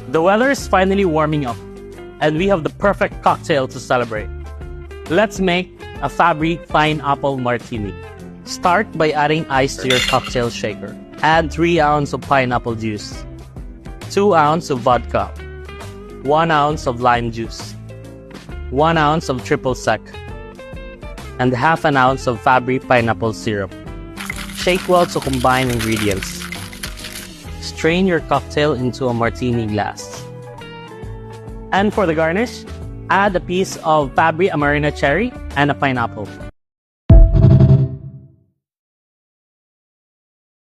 The weather is finally warming up, and we have the perfect cocktail to celebrate. Let's make a Fabry Pineapple Martini. Start by adding ice to your cocktail shaker. Add 3 ounces of pineapple juice, 2 ounces of vodka, 1 ounce of lime juice, 1 ounce of triple sec, and half an ounce of Fabry pineapple syrup. Shake well to combine ingredients. Strain your cocktail into a martini glass. And for the garnish, add a piece of Fabry Amarena cherry and a pineapple.